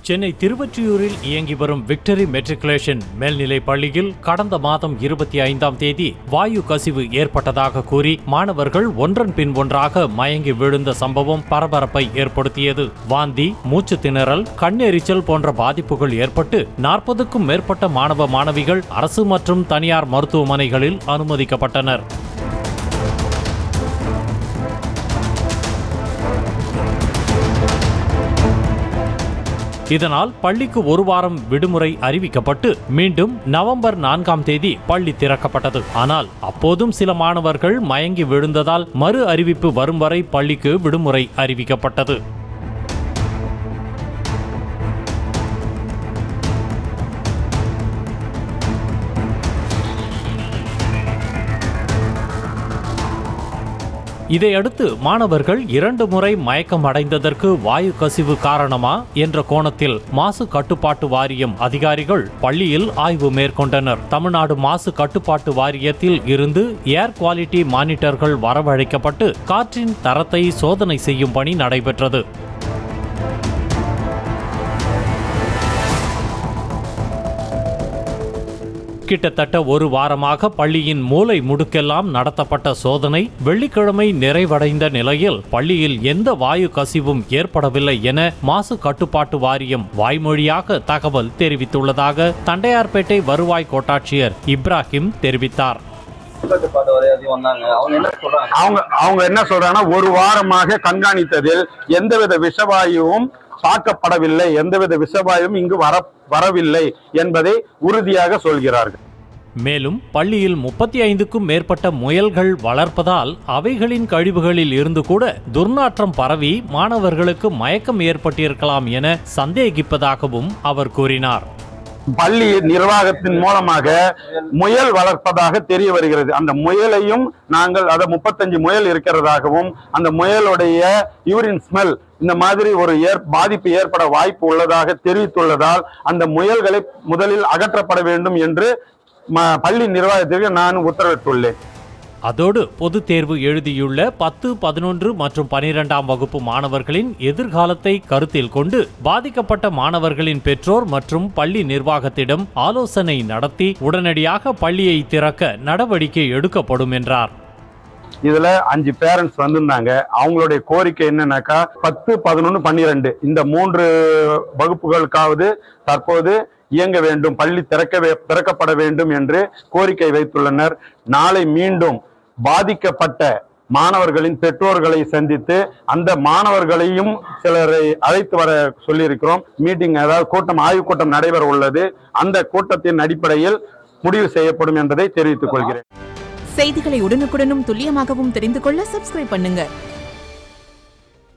சென்னை திருவொற்றியூரில் இயங்கி வரும் victory matriculation மேல்நிலை பள்ளியில் கடந்த மாதம் 25ஆம் தேதி வாயு கசிவு ஏற்பட்டதாக கூறி மாணவர்கள் ஒன்றன் பின் ஒன்றாக மயங்கி விழுந்த சம்பவம் பரபரப்பை ஏற்படுத்தியது. வாந்தி, மூச்சு திணறல், கண்ணெரிச்சல் போன்ற பாதிப்புகள் ஏற்பட்டு 40க்கும் மேற்பட்ட மாணவ மாணவிகள் அரசு மற்றும் தனியார் மருத்துவமனைகளில் அனுமதிக்கப்பட்டனர். இதனால் பள்ளிக்கு ஒரு வாரம் விடுமுறை அறிவிக்கப்பட்டு மீண்டும் நவம்பர் 4ஆம் தேதி பள்ளி திறக்கப்பட்டது. ஆனால் அப்போதும் சில மாணவர்கள் மயங்கி விழுந்ததால் மறு அறிவிப்பு வரும் வரை பள்ளிக்கு விடுமுறை அறிவிக்கப்பட்டது. இதையடுத்து மாணவர்கள் 2 முறை மயக்கம் அடைந்ததற்கு வாயு கசிவு காரணமா என்ற கோணத்தில் மாசு கட்டுப்பாட்டு வாரியம் அதிகாரிகள் பள்ளியில் ஆய்வு மேற்கொண்டனர். தமிழ்நாடு மாசு கட்டுப்பாட்டு வாரியத்தில் இருந்து ஏர் குவாலிட்டி மானிட்டர்கள் வரவழைக்கப்பட்டு காற்றின் தரத்தை சோதனை செய்யும் பணி நடைபெற்றது. கிட்டத்தட்ட ஒரு வாரமாக பள்ளியின் மூலை முடுக்கெல்லாம் நடத்தப்பட்ட சோதனை வெள்ளிக்கிழமை நிறைவடைந்த நிலையில் பள்ளியில் எந்த வாயு கசிவும் ஏற்படவில்லை என மாசு கட்டுப்பாட்டு வாரியம் வாய்மொழியாக தகவல் தெரிவித்துள்ளதாக தண்டையார்பேட்டை வருவாய் கோட்டாட்சியர் இப்ராஹிம் தெரிவித்தார். அவங்க என்ன சொல்றாங்கன்னா, ஒரு வாரமாக கண்காணித்ததில் எந்தவித விஷவாயுவும் தாக்கப்படவில்லை, எந்தவித விஷவாயும் இங்கு வரவில்லை என்பதை உறுதியாக சொல்கிறார்கள். மேலும் பள்ளியில் 35க்கும் மேற்பட்ட முயல்கள் வளர்ப்பதால் அவைகளின் கழிவுகளில் இருந்து கூட துர்நாற்றம் பரவி மாணவர்களுக்கு மயக்கம் ஏற்பட்டிருக்கலாம் என சந்தேகிப்பதாகவும் அவர் கூறினார். பள்ளி நிர்வாகத்தின் மூலமாக முயல் வளர்ப்பதாக தெரிய வருகிறது. அந்த முயலையும் நாங்கள் 35 முயல் இருக்கிறதாகவும் அந்த முயலுடைய யூரின் ஸ்மெல் இந்த மாதிரி ஒரு பாதிப்பு ஏற்பட வாய்ப்பு உள்ளதாக தெரிவித்துள்ளதால் அந்த முயல்களை முதலில் அகற்றப்பட வேண்டும் என்று பள்ளி நிர்வாகத்திற்கு நான் உத்தரவிட்டுள்ளேன். அதோடு பொதுத் தேர்வு எழுதியுள்ள 10, 11 மற்றும் 12ஆம் வகுப்பு மாணவர்களின் எதிர்காலத்தை கருத்தில் கொண்டு பாதிக்கப்பட்ட மாணவர்களின் பெற்றோர் மற்றும் பள்ளி நிர்வாகத்திடம் ஆலோசனை நடத்தி உடனடியாக பள்ளியை திறக்க நடவடிக்கை எடுக்கப்படும் என்றார். இதுல 5 பேரண்ட்ஸ் வந்திருந்தாங்க. அவங்களுடைய கோரிக்கை என்னன்னாக்கா 10, 11, 12 இந்த 3 வகுப்புகளுக்காவது தற்போது இயங்க வேண்டும், பள்ளி திறக்கப்பட வேண்டும் என்று கோரிக்கை வைத்துள்ளனர். நாளை மீண்டும் பாதிக்கப்பட்ட மாணவர்களின் பெற்றோர்களை சந்தித்து அந்த மாணவர்களையும் சிலரை அழைத்து வர சொல்லியிருக்கிறோம். மீட்டிங், அதாவது கூட்டம், ஆய்வுக் கூட்டம் நடைபெற உள்ளது. அந்த கூட்டத்தின் அடிப்படையில் முடிவு செய்யப்படும் என்பதை தெரிவித்துக் கொள்கிறேன். செய்திகளை உடனுக்குடனும் துல்லியமாகவும் தெரிந்து கொள்ள சப்ஸ்கிரைப் பண்ணுங்க.